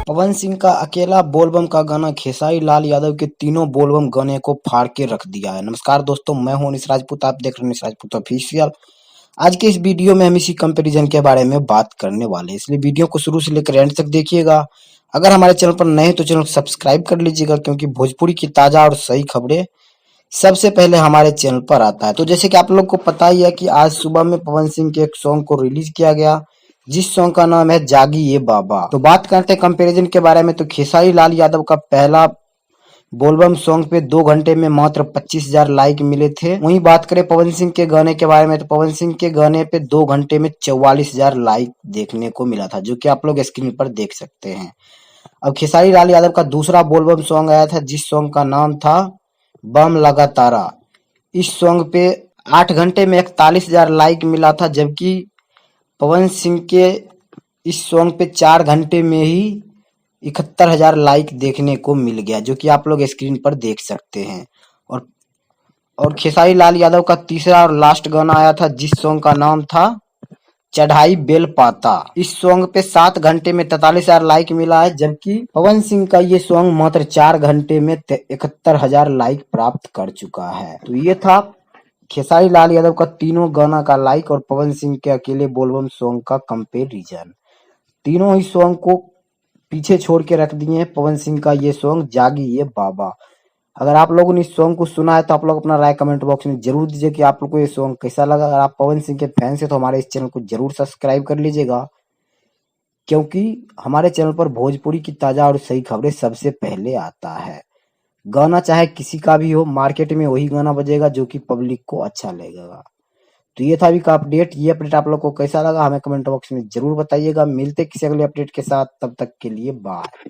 पवन सिंह का अकेला बोलबम का गाना खेसारी लाल यादव के तीनों बोलबम गाने को फाड़ के रख दिया है। नमस्कार दोस्तों, मैं हूं अनिश राजपूत, आप देख रहे हैं अनिश राजपूत ऑफिशियल। आज के इस वीडियो में हम इसी कंपैरिजन के बारे में बात करने वाले हैं, इसलिए वीडियो को शुरू से लेकर एंड तक देखिएगा। अगर हमारे चैनल पर नए हैं तो चैनल को सब्सक्राइब कर लीजिएगा, क्योंकि भोजपुरी की ताजा और सही खबरें सबसे पहले हमारे चैनल पर आता है। तो जैसे कि आप लोग को पता ही है कि आज सुबह में पवन सिंह के एक सॉन्ग को रिलीज किया गया, जिस सॉन्ग का नाम है जागी ये बाबा। तो बात करते हैं कंपैरिजन के बारे में। तो खेसारी लाल यादव का पहला बोलबम सॉन्ग पे 2 घंटे में मात्र 25,000 लाइक मिले थे। वहीं बात करें पवन सिंह के गाने के बारे में, तो पवन सिंह के गाने पे 2 घंटे में 44,000 लाइक देखने को मिला था, जो कि आप लोग स्क्रीन पर देख सकते हैं। अब खेसारी लाल यादव का दूसरा बोलबम सॉन्ग आया था, जिस सॉन्ग का नाम था बम लगा तारा। इस सॉन्ग पे 8 घंटे में 41,000 लाइक मिला था, जबकि पवन सिंह के इस सॉन्ग पे 4 घंटे में ही 71,000 लाइक देखने को मिल गया, जो कि आप लोग स्क्रीन पर देख सकते हैं। और खेसारी लाल यादव का तीसरा और लास्ट गाना आया था, जिस सॉन्ग का नाम था चढ़ाई बेल पाता। इस सॉन्ग पे 7 घंटे में 43,000 लाइक मिला है, जबकि पवन सिंह का ये सॉन्ग मात्र 4 घंटे में 71,000 लाइक प्राप्त कर चुका है। तो ये था खेसारी लाल यादव का तीनों गाना का लाइक और पवन सिंह के अकेले बोलबम सॉन्ग का कंपैरिजन। तीनों ही सॉन्ग को पीछे छोड़ के रख दिए हैं पवन सिंह का ये सॉन्ग जागी ये बाबा। अगर आप लोगों ने इस सॉन्ग को सुना है तो आप लोग अपना राय कमेंट बॉक्स में जरूर दीजिए कि आप लोग को ये सॉन्ग कैसा लगा। अगर आप पवन सिंह के फैन से तो हमारे इस चैनल को जरूर सब्सक्राइब कर लीजिएगा, क्योंकि हमारे चैनल पर भोजपुरी की ताजा और सही खबरें सबसे पहले आता है। गाना चाहे किसी का भी हो, मार्केट में वही गाना बजेगा जो कि पब्लिक को अच्छा लगेगा। तो ये था अभी का अपडेट। ये अपडेट आप लोग को कैसा लगा हमें कमेंट बॉक्स में जरूर बताइएगा। मिलते किसी अगले अपडेट के साथ, तब तक के लिए बाय।